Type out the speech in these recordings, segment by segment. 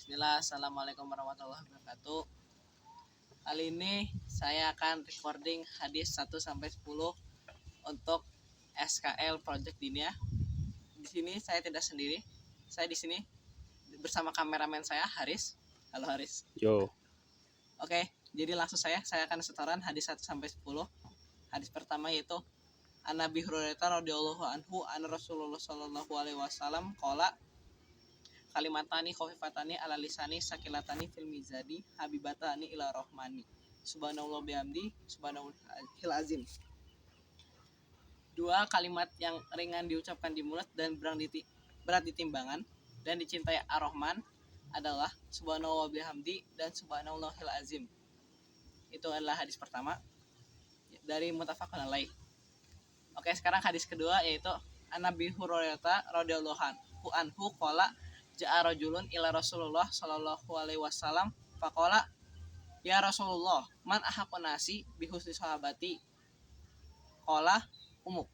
Bismillah, Assalamualaikum warahmatullahi wabarakatuh. Kali ini saya akan recording hadis 1-10 untuk SKL Project Dinia. Di sini saya tidak sendiri. Saya di sini bersama kameramen saya Haris. Halo Haris. Yo. Oke, jadi langsung saya akan setoran hadis 1-10. Hadis pertama yaitu An Nabi Hurairah radhiyallahu anhu an Rasulullah sallallahu alaihi wasallam qala kalimatani khafifatani ala lisani sakilatani fil mizadi habibatani ila rahmani subhanallah bihamdi subhanallahil azim. Dua kalimat yang ringan diucapkan di mulut dan berat di timbangan dan dicintai ar-Rahman adalah subhanallah bihamdi dan subhanallahil azim. Itu adalah hadis pertama dari muttafaqun alaih. Oke, sekarang hadis kedua yaitu An Nabi Hurairah radhiyallahu anhu qala ja'a rajulun ila Rasulullah sallallahu alaihi wasallam faqala ya Rasulullah man ahaqqun nasi bi husni sahabati qala umuk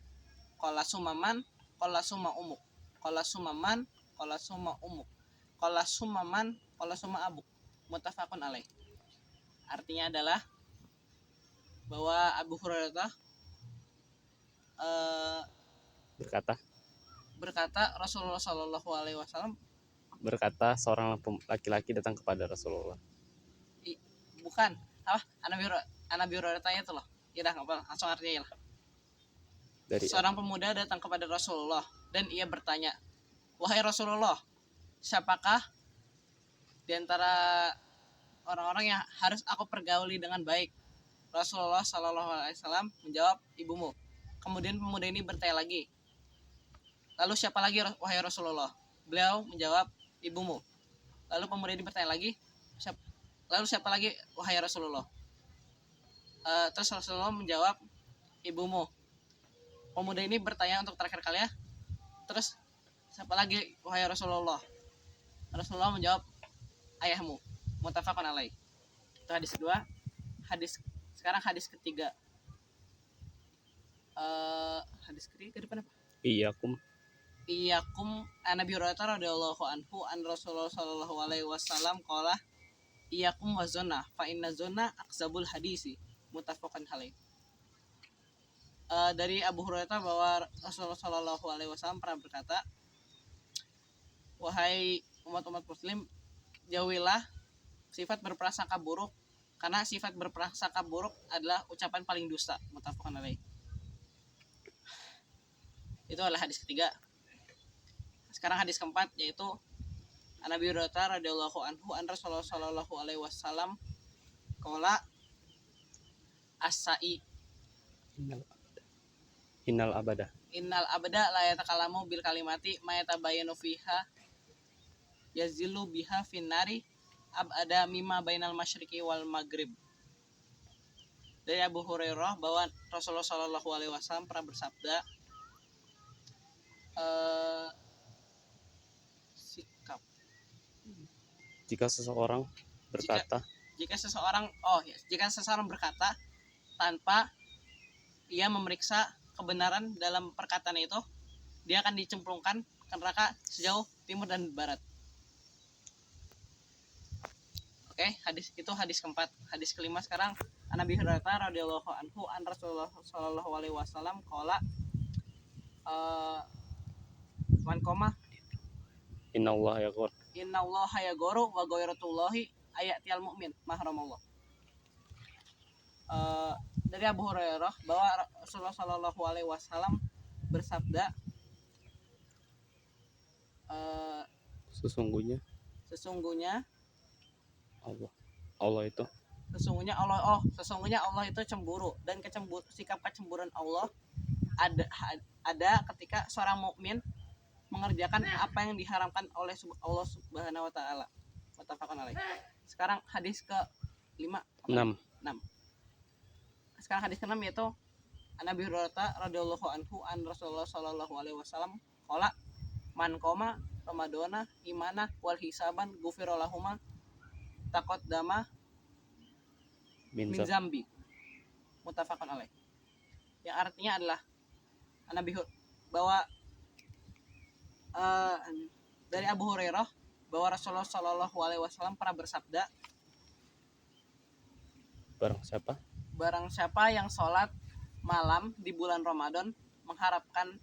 qala sumaman qala summa umuk qala sumaman qala summa umuk qala sumaman qala summa abuk muttafaqun alaih. Artinya adalah bahwa Abu Hurairah berkata Rasulullah sallallahu alaihi wasallam Berkata seorang laki-laki datang kepada Rasulullah. Bukan apa Nabi Hurairah tanya itu loh. Ya dah, apa langsung artinya ya lah. Seorang pemuda datang kepada Rasulullah dan ia bertanya, wahai Rasulullah, siapakah di antara orang-orang yang harus aku pergauli dengan baik? Rasulullah sallallahu alaihi wasallam menjawab, ibumu. Kemudian pemuda ini bertanya lagi, lalu siapa lagi wahai Rasulullah? Beliau menjawab, ibumu. Lalu pemuda ini bertanya lagi, lalu siapa lagi wahai Rasulullah? Terus Rasulullah menjawab, ibumu. Pemuda ini bertanya untuk terakhir kali ya, terus siapa lagi wahai Rasulullah? Rasulullah menjawab, ayahmu. Muttafaqun alaih. Itu hadis kedua. Sekarang hadis ketiga. Hadis ketiga ke depan apa? Iyakum an Nabi Hurairah radhiyallahu anhu an Rasulullah sallallahu alaihi wasallam qala iyakum wa zona fa inna zona akzabul hadisi muttafaqun alaih. Dari Abu Hurairah bahwa Rasulullah sallallahu alaihi wasallam pernah berkata, wahai umat-umat muslim, jauhilah sifat berprasangka buruk karena sifat berprasangka buruk adalah ucapan paling dusta. Muttafaqun alaih. Itu adalah hadis ketiga. Sekarang hadis keempat yaitu An Nabi Hurairah radhiyallahu anhu an Rasulullah sallallahu alaihi wasallam qala as-sa'i innal abada la yatakallamu bil kalimati ma yatabayyanu fiha yazillu biha finnari abada mimma bainal masyriqi wal maghrib. Dari Abu Hurairah bahwa Rasulullah sallallahu alaihi wasallam pernah bersabda, jika seseorang berkata tanpa ia memeriksa kebenaran dalam perkataan itu, dia akan dicemplungkan ke neraka sejauh timur dan barat. Oke, hadis keempat. Hadis kelima sekarang An Nabi Hurairah radhiyallahu anhu an Rasulullah sallallahu alaihi wasallam qala man qoma innallaha yaghuru wa ghayratullahi ayatil mu'min mahramallah. Dari Abu Hurairah bahwa Rasulullah sallallahu alaihi wasallam bersabda, sesungguhnya Allah itu cemburu, dan sikap kecemburuan Allah ada ketika seorang mukmin mengerjakan apa yang diharamkan oleh Allah Subhanahu wa taala. Muttafaqun alaih. Sekarang hadis ke-6. Sekarang hadis ke-6 yaitu An Nabi Hurairah radhiyallahu anhu an Rasulullah sallallahu alaihi wasallam qala man qoma ramadana imana wal hisaban ghufira lahuma taqaddama min zambi. Muttafaqun alaih. Yang artinya adalah Nabi bahwa dari Abu Hurairah bahwa Rasulullah Shallallahu Alaihi Wasallam pernah bersabda, barang siapa yang sholat malam di bulan Ramadan mengharapkan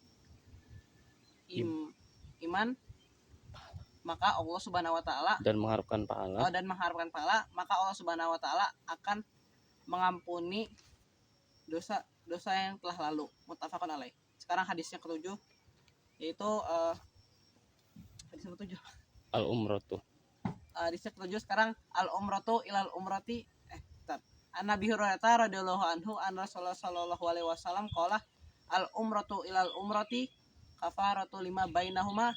iman, maka Allah Subhanahu Wa Taala dan mengharapkan pahala, maka Allah Subhanahu Wa Taala akan mengampuni dosa yang telah lalu. Muttafaqun alaih. Sekarang hadisnya ketujuh, yaitu hadis ketujuh. Al-umratu. Hadisnya ketujuh sekarang, al-umratu ilal umrati. An Nabi Hurairah radhiyallahu anhu an Rasulullah sallallahu alaihi wasallam qala al-umratu ilal umrati kafaratu lima bainahuma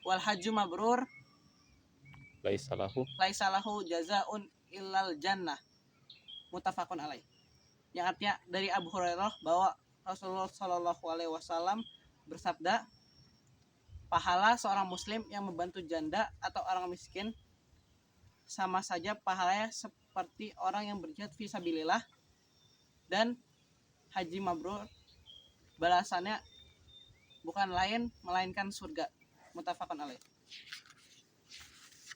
Wal hajju mabrur laisa lahu jazaun illal jannah. Muttafaqun alaih. Yang artinya dari Abu Hurairah bahwa Rasulullah Shallallahu Alaihi Wasallam bersabda, pahala seorang muslim yang membantu janda atau orang miskin sama saja pahalanya seperti orang yang berjihad fisabilillah, dan haji mabrur balasannya bukan lain melainkan surga. Muttafaqun alaih.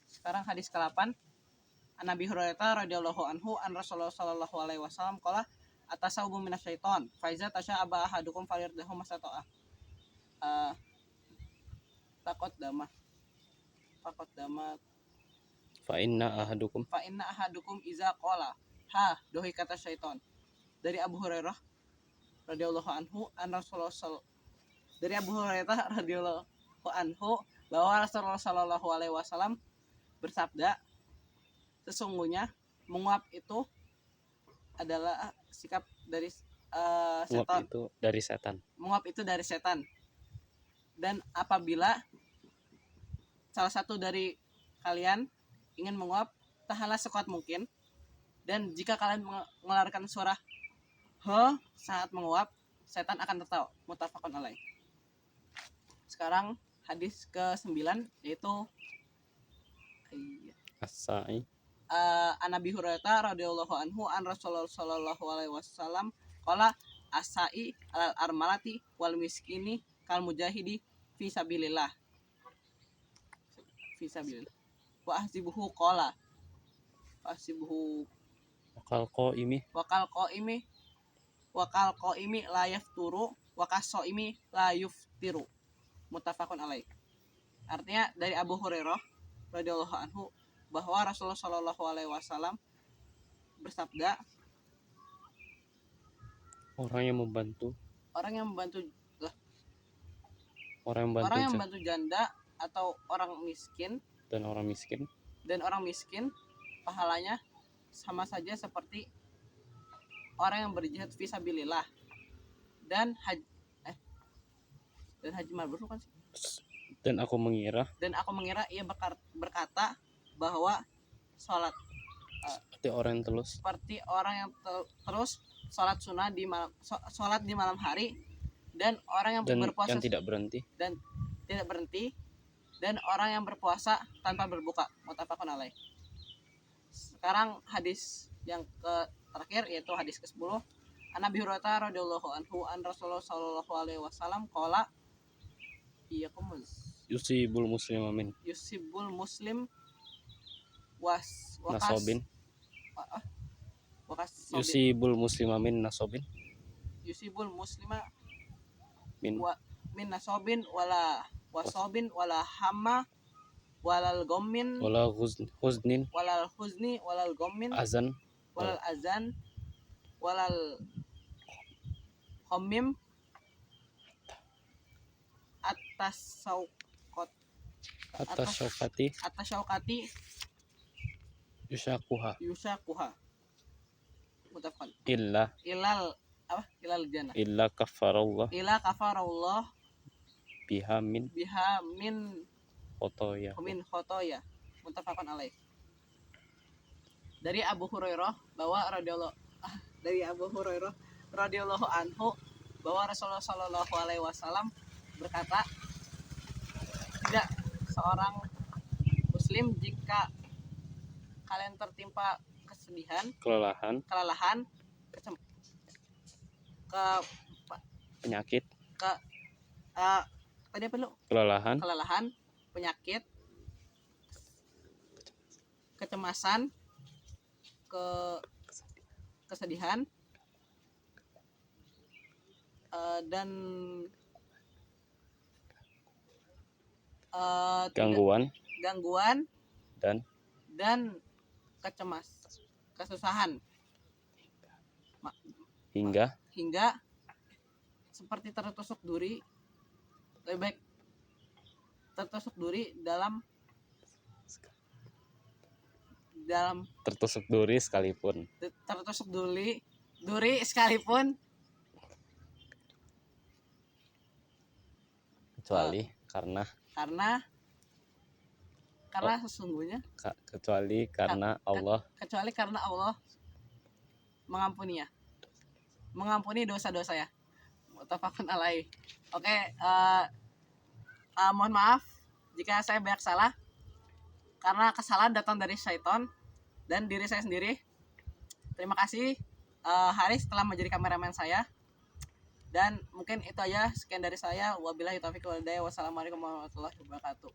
Sekarang hadis ke-8. An Nabi Hurairah radhiyallahu anhu an Rasulullah sallallahu alaihi wasallam qala atasawbu minasyaiton fa iza tasya'aba ahadukum falyardahu masata'a. Takot dama fa inna ahadukum iza qala dohi kata syaiton. Dari Abu Hurairah radhiyallahu anhu an Rasulullah radhiyallahu anhu bahwa Rasulullah sallallahu alaihi wasallam bersabda, sesungguhnya menguap itu adalah sikap dari setan. Menguap itu dari setan. Dan apabila salah satu dari kalian ingin menguap, tahanlah sekuat mungkin. Dan jika kalian mengeluarkan suara saat menguap, setan akan tertawa. Muttafaqun alaih. Sekarang hadis ke-9, yaitu as-sa'i An Nabi Hurairah radhiyallahu anhu an Rasulullah sallallahu alaihi wasallam qala as-sa'i alal armalati wal miskini kal mujahidi fi sabilillah wa ahsibuhu qala wakal qaimi la yafturu wa qasaimi la yuftiru. Muttafaqun alaih. Artinya dari Abu Hurairah radhiyallahu anhu bahwa Rasulullah Shallallahu Alaihi Wasallam bersabda, orang yang membantu janda atau orang miskin dan orang miskin pahalanya sama saja seperti orang yang berjihad fisabilillah dan haji mabrur kan sih? Dan aku mengira ia berkata bahwa seperti orang yang terus sholat sunnah sholat di malam hari, dan orang yang berpuasa yang tidak berhenti dan orang yang berpuasa tanpa berbuka. Muttafaqun alaih. Sekarang hadis yang terakhir, yaitu hadis ke-10. An Nabi Hurairah radhiyallahu anhu an Rasulullah sallallahu alaihi wasallam qala yusibul muslim nasobin yusibul muslima min nasobin min nasobin wala wasobin wala hamma walal gommin wala huzni walal gommin azan walal azan walal homim atas syaukati yushakuha Muttafaqun. ilal jannah illa kafarallah biha min khotoya. Muttafaqun alaih. Dari Abu Hurairah radhiyallahu anhu bahwa Rasulullah sallallahu alaihi wasallam berkata, tidak seorang muslim jika kalian tertimpa kesedihan, kelelahan, penyakit, tadi apa lu? kelelahan, penyakit, kecemasan, kesedihan, dan gangguan dan kesusahan hingga seperti tertusuk duri, lebih baik tertusuk duri tertusuk duri sekalipun kecuali karena sesungguhnya kecuali karena Allah mengampuni dosa-dosa ya. Muttafaqun alaih. Oke, mohon maaf jika saya banyak salah, karena kesalahan datang dari syaitan dan diri saya sendiri. Terima kasih Haris telah menjadi kameramen saya. Dan mungkin itu aja, sekian dari saya. Wabillahi taufiq wal hidayah. Wassalamualaikum warahmatullahi wabarakatuh.